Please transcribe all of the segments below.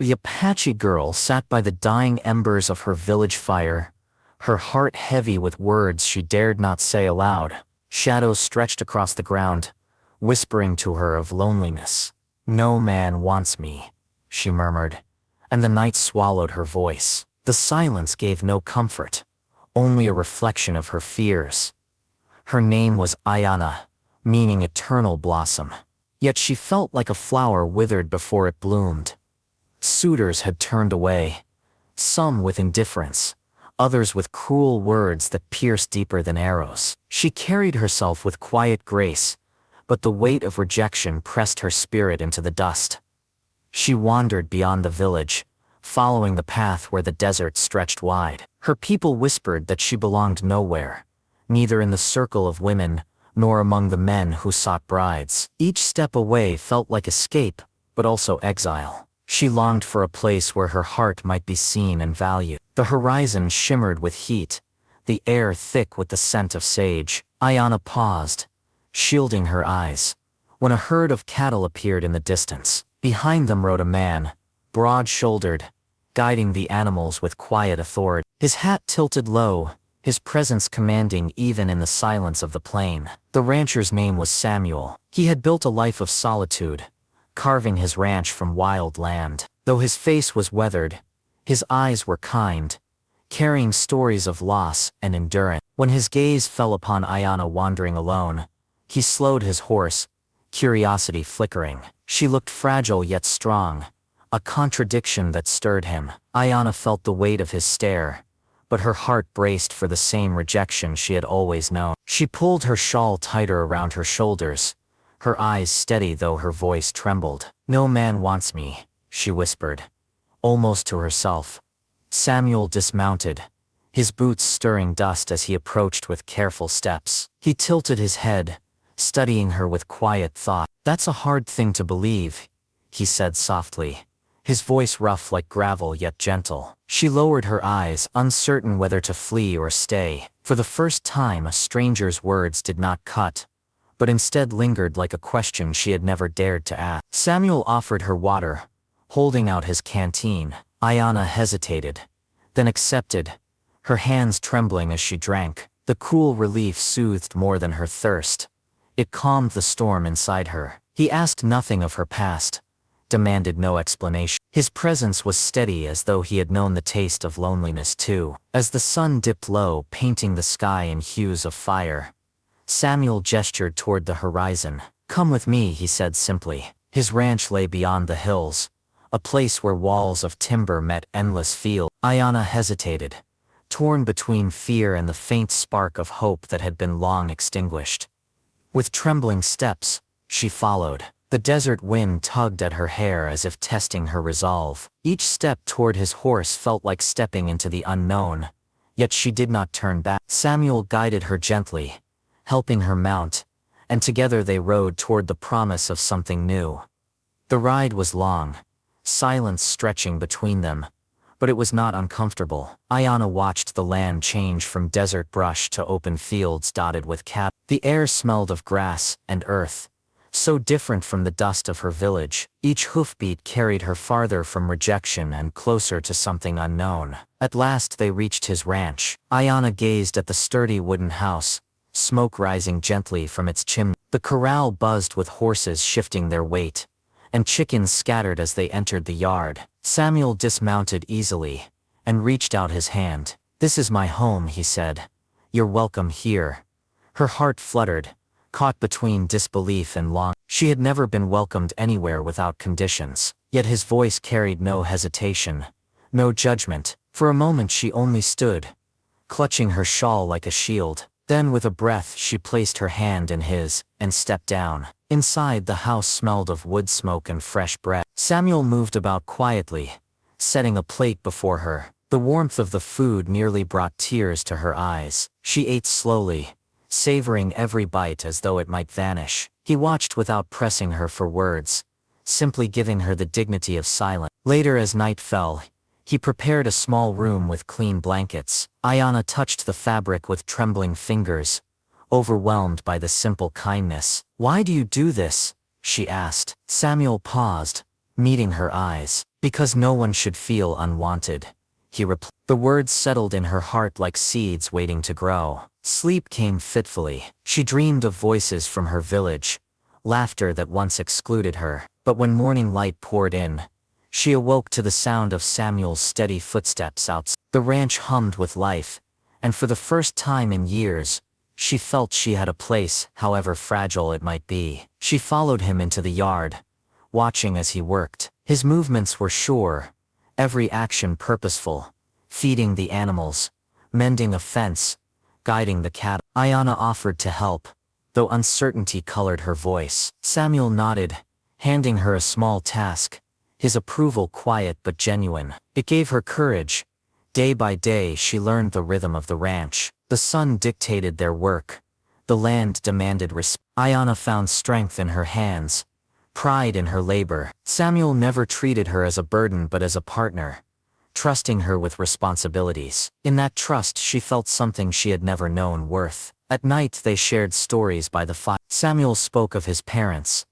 The Apache girl sat by the dying embers of her village fire, her heart heavy with words she dared not say aloud. Shadows stretched across the ground, whispering to her of loneliness. "No man wants me," she murmured, and the night swallowed her voice. The silence gave no comfort, only a reflection of her fears. Her name was Ayana, meaning eternal blossom. Yet she felt like a flower withered before it bloomed. Suitors had turned away, some with indifference, others with cruel words that pierced deeper than arrows. She carried herself with quiet grace, but the weight of rejection pressed her spirit into the dust. She wandered beyond the village, following the path where the desert stretched wide. Her people whispered that she belonged nowhere, neither in the circle of women nor among the men who sought brides. Each step away felt like escape, but also exile. She longed for a place where her heart might be seen and valued. The horizon shimmered with heat, the air thick with the scent of sage. Ayana paused, shielding her eyes, when a herd of cattle appeared in the distance. Behind them rode a man, broad-shouldered, guiding the animals with quiet authority. His hat tilted low, his presence commanding even in the silence of the plain. The rancher's name was Samuel. He had built a life of solitude, carving his ranch from wild land. Though his face was weathered, his eyes were kind, carrying stories of loss and endurance. When his gaze fell upon Ayana wandering alone, he slowed his horse, curiosity flickering. She looked fragile yet strong, a contradiction that stirred him. Ayana felt the weight of his stare, but her heart braced for the same rejection she had always known. She pulled her shawl tighter around her shoulders, her eyes steady though her voice trembled. "No man wants me," she whispered, almost to herself. Samuel dismounted, his boots stirring dust as he approached with careful steps. He tilted his head, studying her with quiet thought. "That's a hard thing to believe," he said softly, his voice rough like gravel yet gentle. She lowered her eyes, uncertain whether to flee or stay. For the first time a stranger's words did not cut, but instead lingered like a question she had never dared to ask. Samuel offered her water, holding out his canteen. Ayana hesitated, then accepted, her hands trembling as she drank. The cool relief soothed more than her thirst. It calmed the storm inside her. He asked nothing of her past, demanded no explanation. His presence was steady as though he had known the taste of loneliness too. As the sun dipped low, painting the sky in hues of fire, Samuel gestured toward the horizon. "Come with me," he said simply. His ranch lay beyond the hills, a place where walls of timber met endless fields. Ayana hesitated, torn between fear and the faint spark of hope that had been long extinguished. With trembling steps, she followed. The desert wind tugged at her hair as if testing her resolve. Each step toward his horse felt like stepping into the unknown, yet she did not turn back. Samuel guided her gently, helping her mount, and together they rode toward the promise of something new. The ride was long, silence stretching between them, but it was not uncomfortable. Ayana watched the land change from desert brush to open fields dotted with cattle. The air smelled of grass and earth, so different from the dust of her village. Each hoofbeat carried her farther from rejection and closer to something unknown. At last they reached his ranch. Ayana gazed at the sturdy wooden house, smoke rising gently from its chimney. The corral buzzed with horses shifting their weight, and chickens scattered as they entered the yard. Samuel dismounted easily, and reached out his hand. "This is my home," he said. "You're welcome here." Her heart fluttered, caught between disbelief and longing. She had never been welcomed anywhere without conditions, yet his voice carried no hesitation, no judgment. For a moment she only stood, clutching her shawl like a shield. Then with a breath she placed her hand in his, and stepped down. Inside, the house smelled of wood smoke and fresh bread. Samuel moved about quietly, setting a plate before her. The warmth of the food nearly brought tears to her eyes. She ate slowly, savoring every bite as though it might vanish. He watched without pressing her for words, simply giving her the dignity of silence. Later, as night fell, he prepared a small room with clean blankets. Ayana touched the fabric with trembling fingers, overwhelmed by the simple kindness. "Why do you do this?" she asked. Samuel paused, meeting her eyes. Because no one should feel unwanted, he replied. The words settled in her heart like seeds waiting to grow. Sleep came fitfully. She dreamed of voices from her village, laughter that once excluded her. But when morning light poured in, she awoke to the sound of Samuel's steady footsteps outside. The ranch hummed with life, and for the first time in years, she felt she had a place, however fragile it might be. She followed him into the yard, watching as he worked. His movements were sure, every action purposeful, feeding the animals, mending a fence, guiding the cattle. Ayanna offered to help, though uncertainty colored her voice. Samuel nodded, handing her a small task, his approval quiet but genuine. It gave her courage. Day by day she learned the rhythm of the ranch. The sun dictated their work. The land demanded respect. Ayanna found strength in her hands, pride in her labor. Samuel never treated her as a burden but as a partner, trusting her with responsibilities. In that trust she felt something she had never known worth. At night they shared stories by the fire. Samuel spoke of his parents,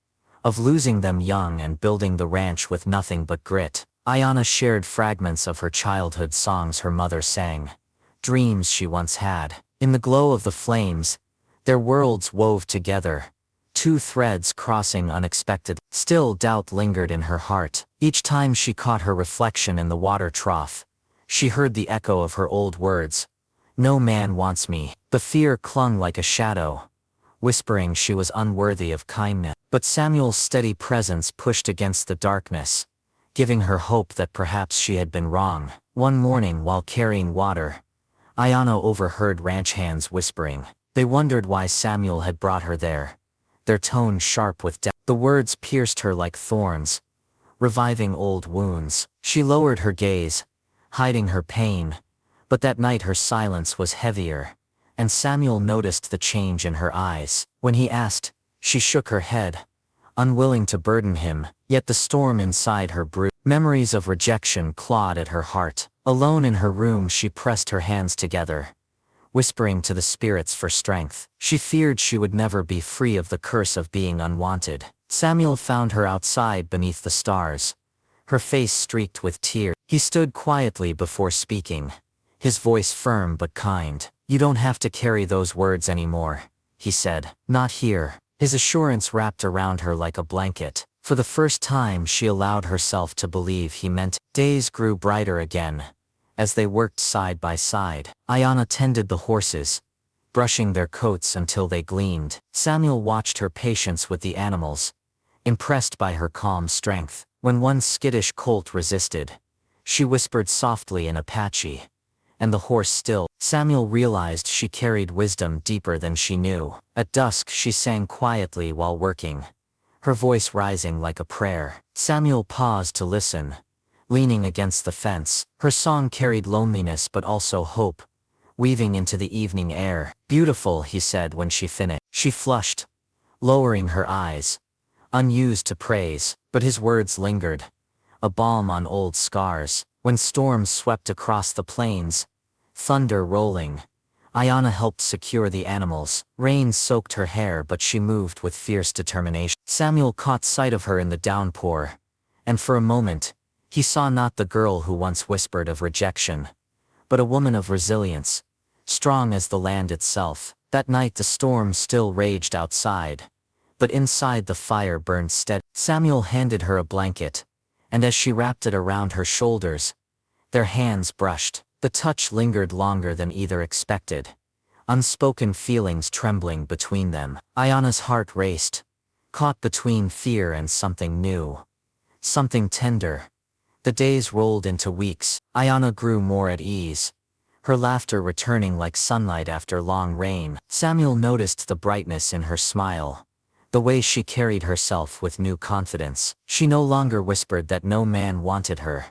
of losing them young and building the ranch with nothing but grit. Ayanna shared fragments of her childhood songs her mother sang, dreams she once had. In the glow of the flames, their worlds wove together, two threads crossing unexpectedly. Still doubt lingered in her heart. Each time she caught her reflection in the water trough, she heard the echo of her old words, "No man wants me." The fear clung like a shadow, whispering she was unworthy of kindness. But Samuel's steady presence pushed against the darkness, giving her hope that perhaps she had been wrong. One morning while carrying water, Ayanna overheard ranch hands whispering. They wondered why Samuel had brought her there, their tone sharp with doubt. The words pierced her like thorns, reviving old wounds. She lowered her gaze, hiding her pain, but that night her silence was heavier, and Samuel noticed the change in her eyes. When he asked, she shook her head, unwilling to burden him, yet the storm inside her brewed. Memories of rejection clawed at her heart. Alone in her room she pressed her hands together, whispering to the spirits for strength. She feared she would never be free of the curse of being unwanted. Samuel found her outside beneath the stars, her face streaked with tears. He stood quietly before speaking, his voice firm but kind. "You don't have to carry those words anymore," he said. "Not here." His assurance wrapped around her like a blanket. For the first time she allowed herself to believe he meant it. Days grew brighter again, as they worked side by side. Ayanna tended the horses, brushing their coats until they gleamed. Samuel watched her patience with the animals, impressed by her calm strength. When one skittish colt resisted, she whispered softly in Apache, and the horse stilled. Samuel realized she carried wisdom deeper than she knew. At dusk she sang quietly while working, her voice rising like a prayer. Samuel paused to listen, leaning against the fence. Her song carried loneliness but also hope, weaving into the evening air. "Beautiful," he said when she finished. She flushed, lowering her eyes, unused to praise, but his words lingered, a balm on old scars. When storms swept across the plains, thunder rolling, Ayanna helped secure the animals. Rain soaked her hair but she moved with fierce determination. Samuel caught sight of her in the downpour, and for a moment, he saw not the girl who once whispered of rejection, but a woman of resilience, strong as the land itself. That night the storm still raged outside, but inside the fire burned steady. Samuel handed her a blanket, and as she wrapped it around her shoulders, their hands brushed. The touch lingered longer than either expected, unspoken feelings trembling between them. Ayanna's heart raced, caught between fear and something new, something tender. The days rolled into weeks. Ayanna grew more at ease, her laughter returning like sunlight after long rain. Samuel noticed the brightness in her smile, the way she carried herself with new confidence. She no longer whispered that no man wanted her.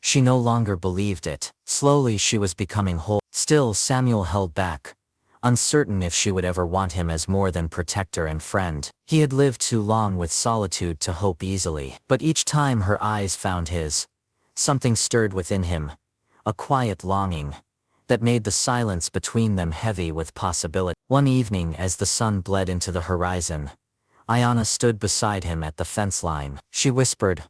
She no longer believed it. Slowly she was becoming whole. Still Samuel held back, uncertain if she would ever want him as more than protector and friend. He had lived too long with solitude to hope easily. But each time her eyes found his, something stirred within him, a quiet longing, that made the silence between them heavy with possibility. One evening as the sun bled into the horizon, Ayanna stood beside him at the fence line. She whispered,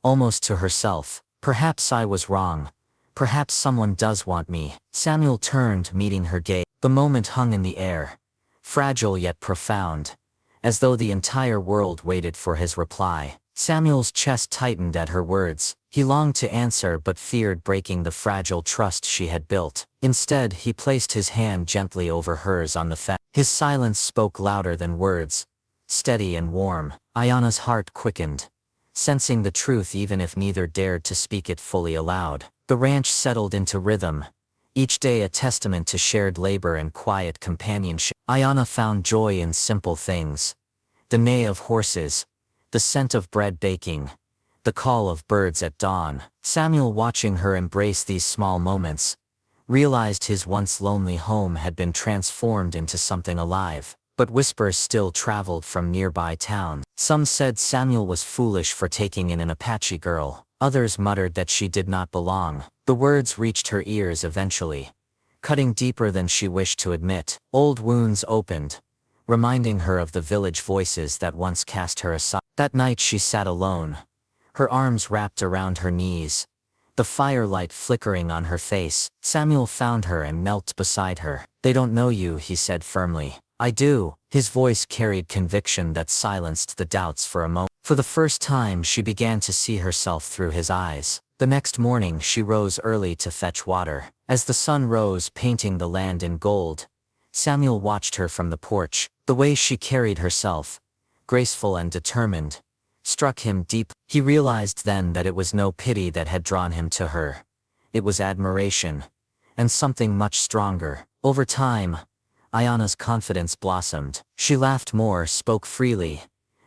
almost to herself. Perhaps I was wrong. Perhaps someone does want me. Samuel turned, meeting her gaze. The moment hung in the air, fragile yet profound, as though the entire world waited for his reply. Samuel's chest tightened at her words. He longed to answer but feared breaking the fragile trust she had built. Instead, he placed his hand gently over hers on the fence. His silence spoke louder than words, steady and warm. Ayana's heart quickened, sensing the truth even if neither dared to speak it fully aloud. The ranch settled into rhythm, each day a testament to shared labor and quiet companionship. Ayana found joy in simple things: the neigh of horses, the scent of bread baking, the call of birds at dawn. Samuel, watching her embrace these small moments, realized his once lonely home had been transformed into something alive. But whispers still traveled from nearby towns. Some said Samuel was foolish for taking in an Apache girl. Others muttered that she did not belong. The words reached her ears eventually, cutting deeper than she wished to admit. Old wounds opened, reminding her of the village voices that once cast her aside. That night she sat alone, her arms wrapped around her knees, the firelight flickering on her face. Samuel found her and knelt beside her. "They don't know you," he said firmly. "I do." His voice carried conviction that silenced the doubts for a moment. For the first time she began to see herself through his eyes. The next morning she rose early to fetch water. As the sun rose, painting the land in gold, Samuel watched her from the porch. The way she carried herself, graceful and determined, struck him deep. He realized then that it was no pity that had drawn him to her. It was admiration, and something much stronger. Over time, Ayana's confidence blossomed. She laughed more, spoke freely,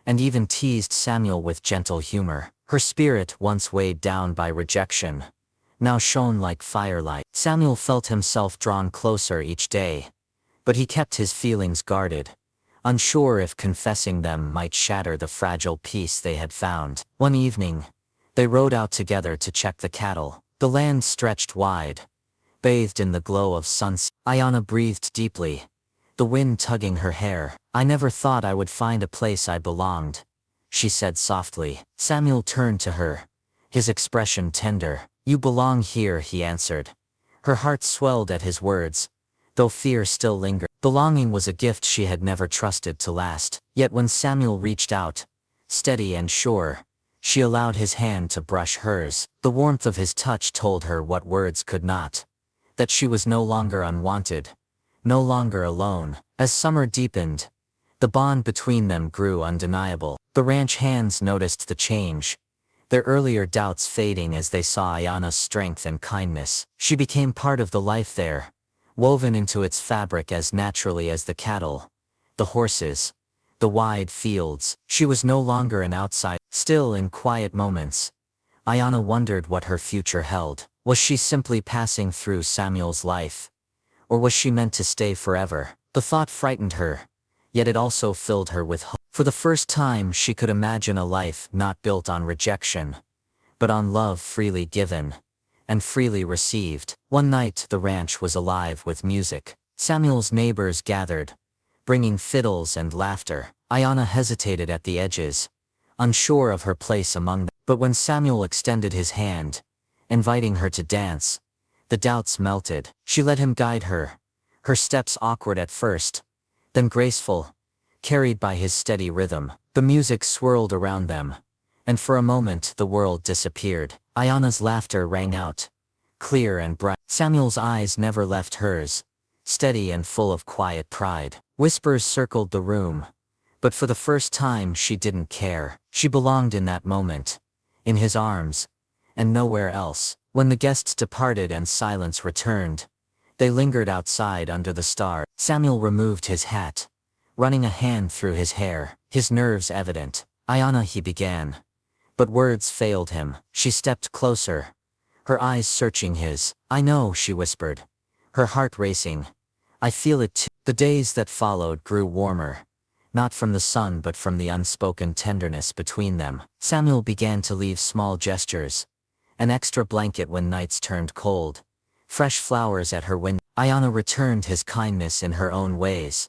and even teased Samuel with gentle humor. Her spirit, once weighed down by rejection, now shone like firelight. Samuel felt himself drawn closer each day, but he kept his feelings guarded, unsure if confessing them might shatter the fragile peace they had found. One evening, they rode out together to check the cattle. The land stretched wide, bathed in the glow of sunset. Ayana breathed deeply, the wind tugging her hair. "I never thought I would find a place I belonged," she said softly. Samuel turned to her, his expression tender. "You belong here," he answered. Her heart swelled at his words, though fear still lingered. Belonging was a gift she had never trusted to last. Yet when Samuel reached out, steady and sure, she allowed his hand to brush hers. The warmth of his touch told her what words could not: that she was no longer unwanted, no longer alone. As summer deepened, the bond between them grew undeniable. The ranch hands noticed the change, their earlier doubts fading as they saw Ayana's strength and kindness. She became part of the life there, woven into its fabric as naturally as the cattle, the horses, the wide fields. She was no longer an outsider. Still, in quiet moments, Ayana wondered what her future held. Was she simply passing through Samuel's life, or was she meant to stay forever? The thought frightened her, yet it also filled her with hope. For the first time she could imagine a life not built on rejection, but on love freely given and freely received. One night the ranch was alive with music. Samuel's neighbors gathered, bringing fiddles and laughter. Ayana hesitated at the edges, unsure of her place among them. But when Samuel extended his hand, inviting her to dance, the doubts melted. She let him guide her, her steps awkward at first, then graceful, carried by his steady rhythm. The music swirled around them, and for a moment the world disappeared. Ayana's laughter rang out, clear and bright. Samuel's eyes never left hers, steady and full of quiet pride. Whispers circled the room, but for the first time she didn't care. She belonged in that moment, in his arms, and nowhere else. When the guests departed and silence returned, they lingered outside under the stars. Samuel removed his hat, running a hand through his hair, his nerves evident. "Ayana," he began, but words failed him. She stepped closer, her eyes searching his. "I know," she whispered, her heart racing. "I feel it too." The days that followed grew warmer, not from the sun but from the unspoken tenderness between them. Samuel began to leave small gestures: an extra blanket when nights turned cold, fresh flowers at her window. Ayana returned his kindness in her own ways,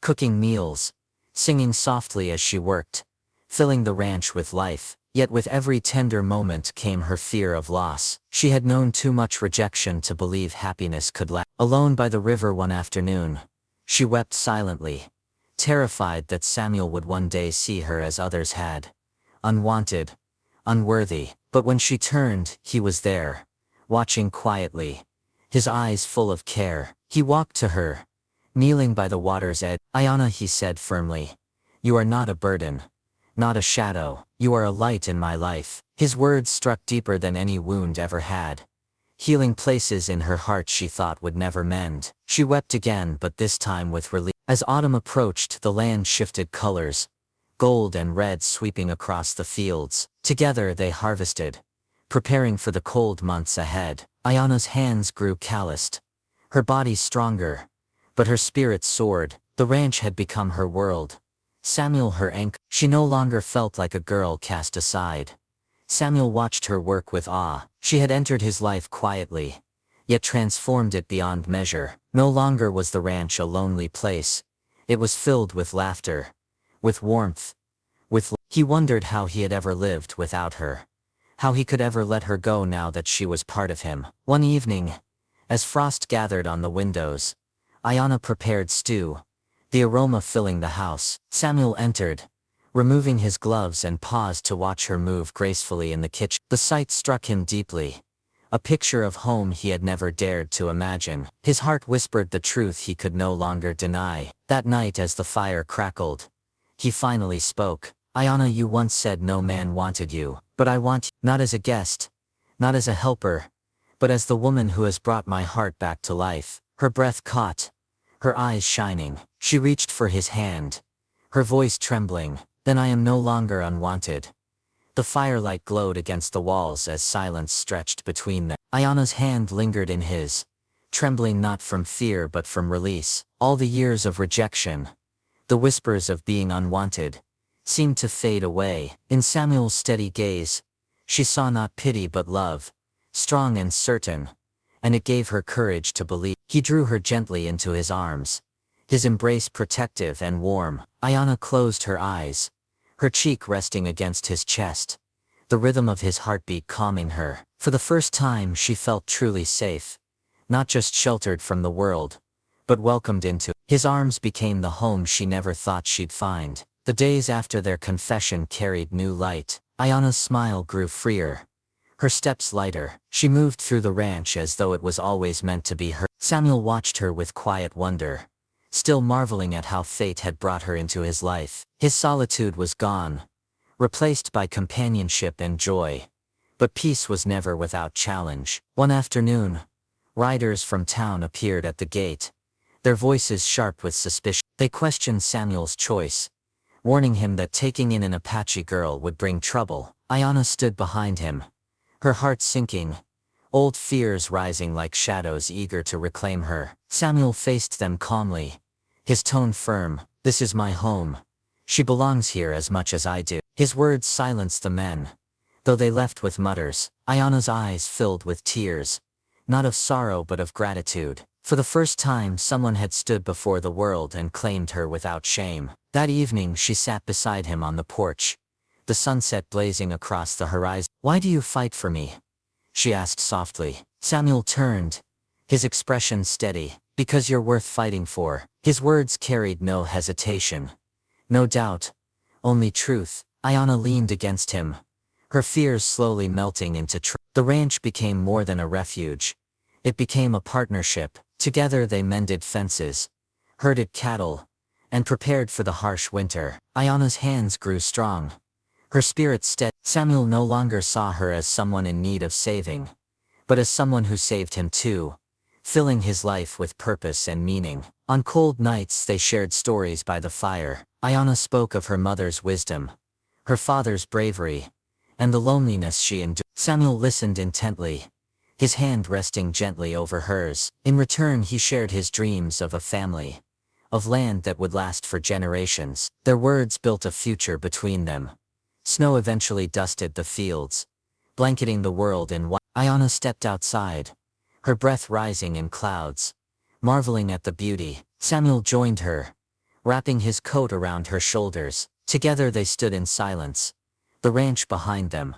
cooking meals, singing softly as she worked, filling the ranch with life. Yet with every tender moment came her fear of loss. She had known too much rejection to believe happiness could last. Alone by the river one afternoon, she wept silently, terrified that Samuel would one day see her as others had. Unwanted, unworthy. But when she turned, he was there, watching quietly, his eyes full of care. He walked to her, kneeling by the water's edge. "Ayana," he said firmly, "you are not a burden, not a shadow, you are a light in my life." His words struck deeper than any wound ever had, healing places in her heart she thought would never mend. She wept again, but this time with relief. As autumn approached, the land shifted colors, gold and red sweeping across the fields. Together they harvested, preparing for the cold months ahead. Ayana's hands grew calloused, her body stronger, but her spirit soared. The ranch had become her world, Samuel her anchor. She no longer felt like a girl cast aside. Samuel watched her work with awe. She had entered his life quietly, yet transformed it beyond measure. No longer was the ranch a lonely place. It was filled with laughter, with warmth, He wondered how he had ever lived without her, how he could ever let her go now that she was part of him. One evening, as frost gathered on the windows, Ayana prepared stew, the aroma filling the house. Samuel entered, removing his gloves, and paused to watch her move gracefully in the kitchen. The sight struck him deeply, a picture of home he had never dared to imagine. His heart whispered the truth he could no longer deny. That night, as the fire crackled, he finally spoke. "Ayana, you once said no man wanted you, but I want you, not as a guest, not as a helper, but as the woman who has brought my heart back to life." Her breath caught, her eyes shining. She reached for his hand, her voice trembling. "Then I am no longer unwanted." The firelight glowed against the walls as silence stretched between them. Ayana's hand lingered in his, trembling not from fear but from release. All the years of rejection, the whispers of being unwanted, seemed to fade away. In Samuel's steady gaze, she saw not pity but love, strong and certain, and it gave her courage to believe. He drew her gently into his arms, his embrace protective and warm. Ayana closed her eyes, her cheek resting against his chest, the rhythm of his heartbeat calming her. For the first time she felt truly safe, not just sheltered from the world, but welcomed into. His arms became the home she never thought she'd find. The days after their confession carried new light. Ayana's smile grew freer, her steps lighter. She moved through the ranch as though it was always meant to be her. Samuel watched her with quiet wonder, still marveling at how fate had brought her into his life. His solitude was gone, replaced by companionship and joy. But peace was never without challenge. One afternoon, riders from town appeared at the gate, their voices sharp with suspicion. They questioned Samuel's choice, warning him that taking in an Apache girl would bring trouble. Ayana stood behind him, her heart sinking, old fears rising like shadows eager to reclaim her. Samuel faced them calmly, his tone firm. "This is my home. She belongs here as much as I do." His words silenced the men, though they left with mutters. Ayana's eyes filled with tears, not of sorrow but of gratitude. For the first time someone had stood before the world and claimed her without shame. That evening she sat beside him on the porch, the sunset blazing across the horizon. "Why do you fight for me?" she asked softly. Samuel turned, his expression steady. "Because you're worth fighting for." His words carried no hesitation, no doubt, only truth. Ayana leaned against him, her fears slowly melting into truth. The ranch became more than a refuge. It became a partnership. Together they mended fences, herded cattle, and prepared for the harsh winter. Ayana's hands grew strong, her spirit steady. Samuel no longer saw her as someone in need of saving, but as someone who saved him too, filling his life with purpose and meaning. On cold nights they shared stories by the fire. Ayana spoke of her mother's wisdom, her father's bravery, and the loneliness she endured. Samuel listened intently, his hand resting gently over hers. In return he shared his dreams of a family, of land that would last for generations. Their words built a future between them. Snow eventually dusted the fields, blanketing the world in white. Ayana stepped outside, her breath rising in clouds, marveling at the beauty. Samuel joined her, wrapping his coat around her shoulders. Together they stood in silence, The ranch behind them,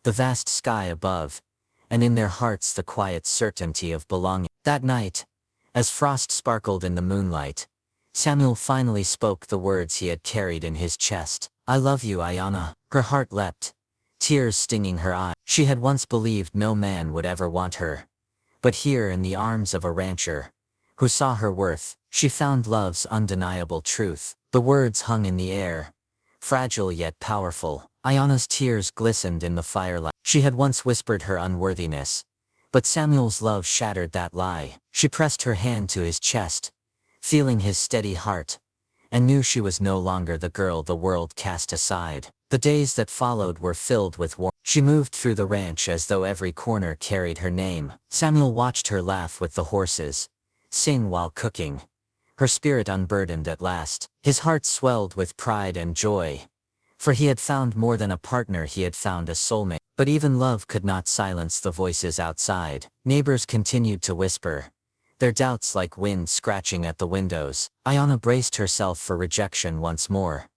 the vast sky above, and in their hearts the quiet certainty of belonging. That night, as frost sparkled in the moonlight, Samuel finally spoke the words he had carried in his chest. "I love you, Ayanna." Her heart leapt, tears stinging her eyes. She had once believed no man would ever want her. But here in the arms of a rancher, who saw her worth, she found love's undeniable truth. The words hung in the air, fragile yet powerful. Ayanna's tears glistened in the firelight. She had once whispered her unworthiness, but Samuel's love shattered that lie. She pressed her hand to his chest, feeling his steady heart, and knew she was no longer the girl the world cast aside. The days that followed were filled with warmth. She moved through the ranch as though every corner carried her name. Samuel watched her laugh with the horses, sing while cooking, her spirit unburdened at last. His heart swelled with pride and joy, for he had found more than a partner, he had found a soulmate. But even love could not silence the voices outside. Neighbors continued to whisper, their doubts like wind scratching at the windows. Ayanna braced herself for rejection once more.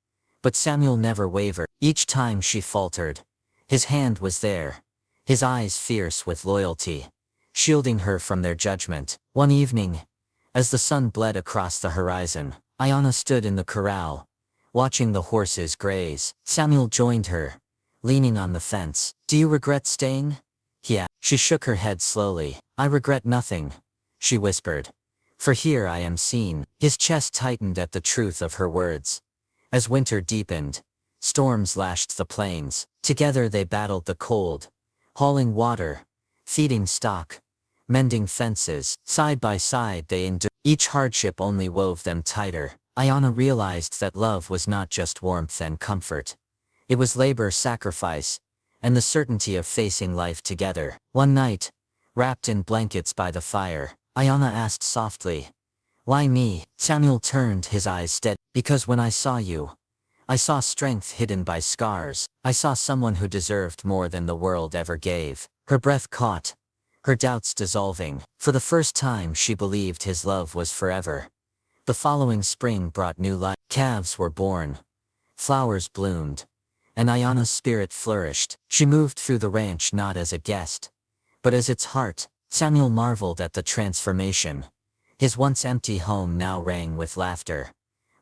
But Samuel never wavered. Each time she faltered, his hand was there, his eyes fierce with loyalty, shielding her from their judgment. One evening, as the sun bled across the horizon, Ayanna stood in the corral, watching the horses graze. Samuel joined her, leaning on the fence. "Do you regret staying?" he asked. She shook her head slowly. "I regret nothing," she whispered, "for here I am seen." His chest tightened at the truth of her words. As winter deepened, storms lashed the plains. Together they battled the cold, hauling water, feeding stock, mending fences. Side by side they endured. Each hardship only wove them tighter. Ayanna realized that love was not just warmth and comfort. It was labor, sacrifice, and the certainty of facing life together. One night, wrapped in blankets by the fire, Ayanna asked softly, "Why me?" Samuel turned, his eyes steady. "Because when I saw you, I saw strength hidden by scars. I saw someone who deserved more than the world ever gave." Her breath caught, her doubts dissolving. For the first time she believed his love was forever. The following spring brought new life. Calves were born, flowers bloomed, and Ayanna's spirit flourished. She moved through the ranch not as a guest, but as its heart. Samuel marveled at the transformation. His once empty home now rang with laughter,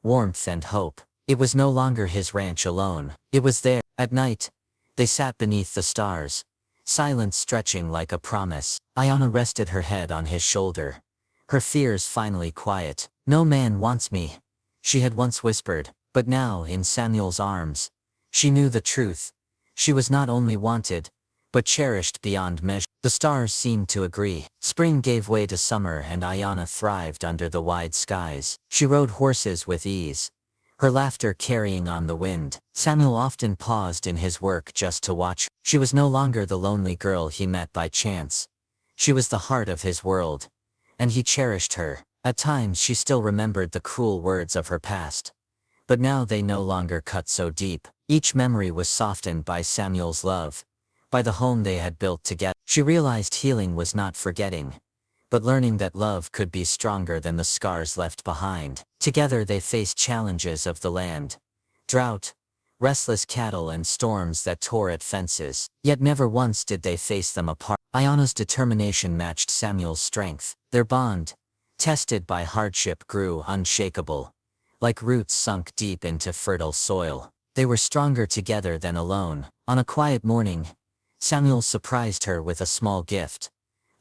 warmth and hope. It was no longer his ranch alone. It was there. At night, they sat beneath the stars, silence stretching like a promise. Ayanna rested her head on his shoulder, her fears finally quiet. "No man wants me," she had once whispered, but now in Samuel's arms, she knew the truth. She was not only wanted, but cherished beyond measure. The stars seemed to agree. Spring gave way to summer and Ayanna thrived under the wide skies. She rode horses with ease, her laughter carrying on the wind. Samuel often paused in his work just to watch. She was no longer the lonely girl he met by chance. She was the heart of his world, and he cherished her. At times she still remembered the cruel words of her past, but now they no longer cut so deep. Each memory was softened by Samuel's love, by the home they had built together. She realized healing was not forgetting, but learning that love could be stronger than the scars left behind. Together they faced challenges of the land, drought, restless cattle and storms that tore at fences. Yet never once did they face them apart. Ayanna's determination matched Samuel's strength. Their bond, tested by hardship, grew unshakable, like roots sunk deep into fertile soil. They were stronger together than alone. On a quiet morning, Samuel surprised her with a small gift,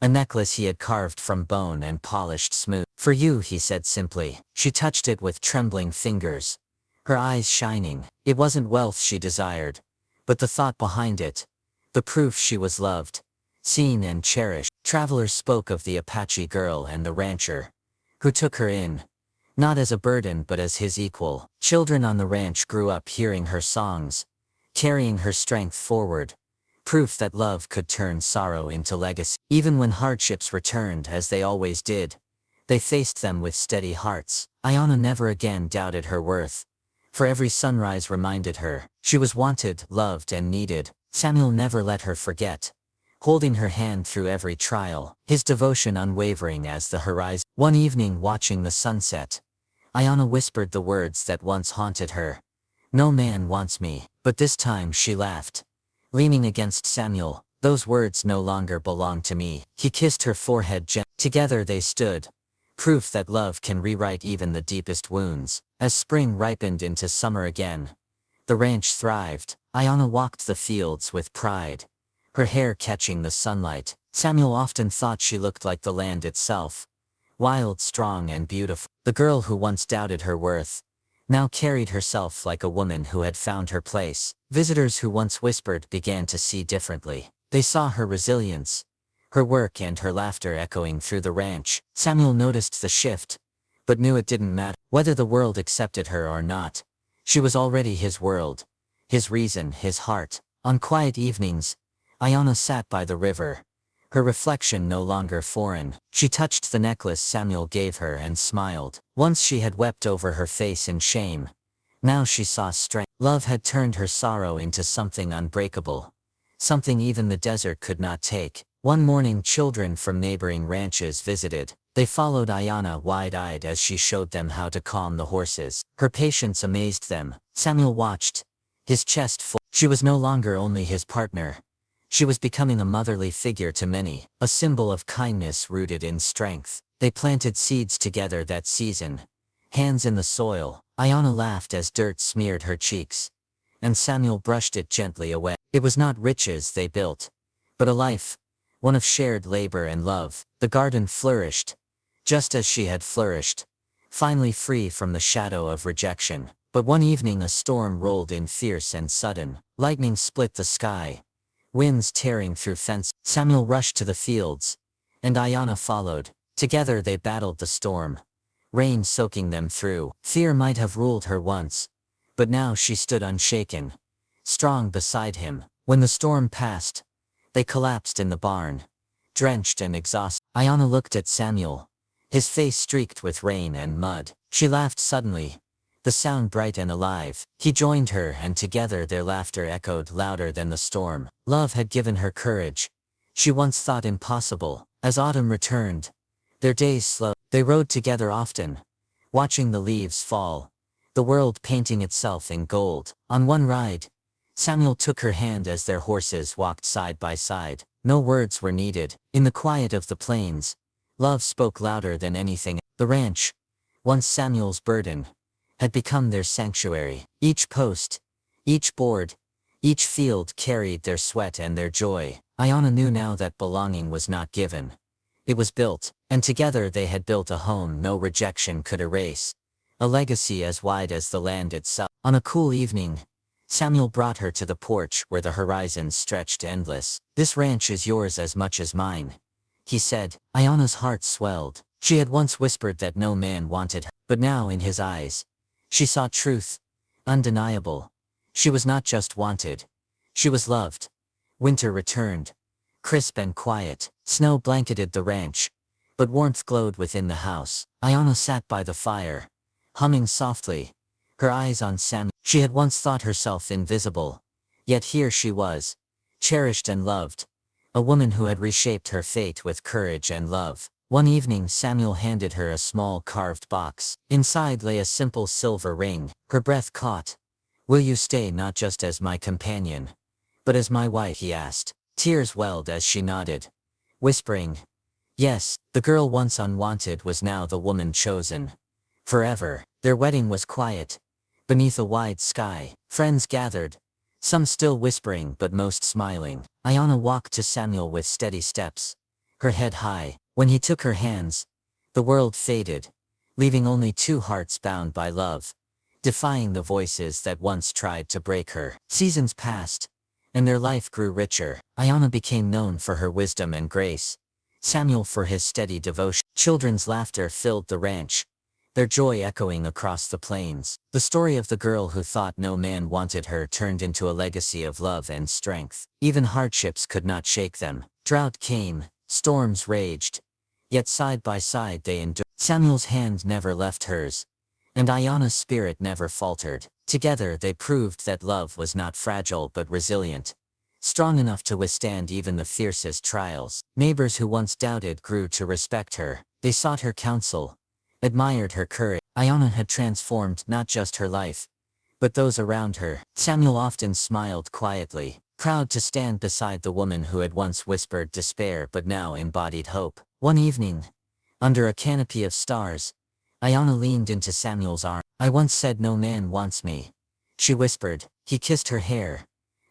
a necklace he had carved from bone and polished smooth. "For you," he said simply. She touched it with trembling fingers, her eyes shining. It wasn't wealth she desired, but the thought behind it, the proof she was loved, seen and cherished. Travelers spoke of the Apache girl and the rancher, who took her in, not as a burden but as his equal. Children on the ranch grew up hearing her songs, carrying her strength forward, proof that love could turn sorrow into legacy. Even when hardships returned, as they always did, they faced them with steady hearts. Ayanna never again doubted her worth, for every sunrise reminded her she was wanted, loved and needed. Samuel never let her forget, holding her hand through every trial, his devotion unwavering as the horizon. One evening, watching the sunset, Ayanna whispered the words that once haunted her. No man wants me. But this time she laughed, leaning against Samuel. Those words no longer belong to me. He kissed her forehead gently. Together they stood, proof that love can rewrite even the deepest wounds. As spring ripened into summer again, the ranch thrived. Ayanna walked the fields with pride, her hair catching the sunlight. Samuel often thought she looked like the land itself, wild, strong, and beautiful. The girl who once doubted her worth now carried herself like a woman who had found her place. Visitors who once whispered began to see differently. They saw her resilience, her work, and her laughter echoing through the ranch. Samuel noticed the shift, but knew it didn't matter. Whether the world accepted her or not, she was already his world, his reason, his heart. On quiet evenings, Ayanna sat by the river, her reflection no longer foreign. She touched the necklace Samuel gave her and smiled. Once she had wept over her face in shame. Now she saw strength. Love had turned her sorrow into something unbreakable, something even the desert could not take. One morning, children from neighboring ranches visited. They followed Ayanna wide-eyed as she showed them how to calm the horses. Her patience amazed them. Samuel watched, his chest full. She was no longer only his partner. She was becoming a motherly figure to many, a symbol of kindness rooted in strength. They planted seeds together that season, hands in the soil. Ayanna laughed as dirt smeared her cheeks, and Samuel brushed it gently away. It was not riches they built, but a life, one of shared labor and love. The garden flourished, just as she had flourished, finally free from the shadow of rejection. But one evening a storm rolled in, fierce and sudden. Lightning split the sky, winds tearing through fence. Samuel rushed to the fields, and Ayanna followed. Together they battled the storm, rain soaking them through. Fear might have ruled her once, but now she stood unshaken, strong beside him. When the storm passed, they collapsed in the barn, drenched and exhausted. Ayanna looked at Samuel, his face streaked with rain and mud. She laughed suddenly, the sound bright and alive. He joined her, and together their laughter echoed louder than the storm. Love had given her courage she once thought impossible. As autumn returned, their days slowed. They rode together often, watching the leaves fall, the world painting itself in gold. On one ride, Samuel took her hand as their horses walked side by side. No words were needed. In the quiet of the plains, love spoke louder than anything. The ranch, once Samuel's burden, had become their sanctuary. Each post, each board, each field carried their sweat and their joy. Ayanna knew now that belonging was not given, it was built, and together they had built a home no rejection could erase, a legacy as wide as the land itself. On a cool evening, Samuel brought her to the porch where the horizon stretched endless. "This ranch is yours as much as mine," he said. Ayanna's heart swelled. She had once whispered that no man wanted her, but now in his eyes, she saw truth, undeniable. She was not just wanted, she was loved. Winter returned, crisp and quiet. Snow blanketed the ranch, but warmth glowed within the house. Ayanna sat by the fire, humming softly, her eyes on Samuel. She had once thought herself invisible, yet here she was, cherished and loved, a woman who had reshaped her fate with courage and love. One evening Samuel handed her a small carved box. Inside lay a simple silver ring. Her breath caught. "Will you stay not just as my companion, but as my wife?" he asked. Tears welled as she nodded, whispering, "Yes." The girl once unwanted was now the woman chosen, forever. Their wedding was quiet, beneath a wide sky. Friends gathered, some still whispering but most smiling. Ayanna walked to Samuel with steady steps, her head high. When he took her hands, the world faded, leaving only two hearts bound by love, defying the voices that once tried to break her. Seasons passed, and their life grew richer. Ayanna became known for her wisdom and grace, Samuel for his steady devotion. Children's laughter filled the ranch, their joy echoing across the plains. The story of the girl who thought no man wanted her turned into a legacy of love and strength. Even hardships could not shake them. Drought came, storms raged, yet side by side they endured. Samuel's hand never left hers, and Ayanna's spirit never faltered. Together they proved that love was not fragile but resilient, strong enough to withstand even the fiercest trials. Neighbors who once doubted grew to respect her. They sought her counsel, admired her courage. Ayanna had transformed not just her life, but those around her. Samuel often smiled quietly, proud to stand beside the woman who had once whispered despair but now embodied hope. One evening, under a canopy of stars, Ayanna leaned into Samuel's arm. "I once said no man wants me," she whispered. He kissed her hair.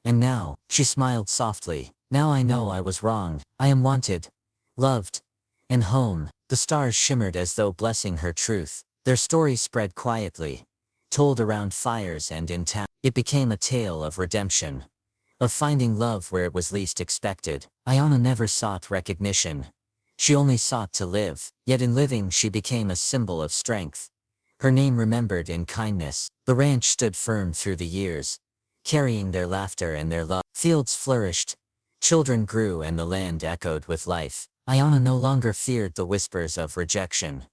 "And now," she smiled softly, "now I know I was wrong. I am wanted, loved, and home." The stars shimmered as though blessing her truth. Their story spread quietly, told around fires and in town. It became a tale of redemption, of finding love where it was least expected. Ayanna never sought recognition. She only sought to live, yet in living she became a symbol of strength. Her name remembered in kindness. The ranch stood firm through the years, carrying their laughter and their love. Fields flourished, children grew and the land echoed with life. Ayanna no longer feared the whispers of rejection.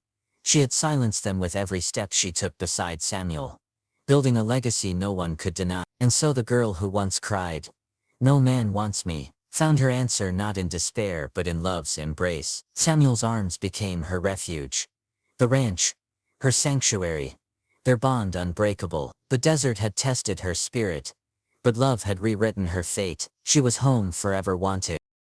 She had silenced them with every step she took beside Samuel, building a legacy no one could deny. And so the girl who once cried, "No man wants me," found her answer not in despair but in love's embrace. Samuel's arms became her refuge. The ranch, her sanctuary, their bond unbreakable. The desert had tested her spirit, but love had rewritten her fate. She was home forever wanted.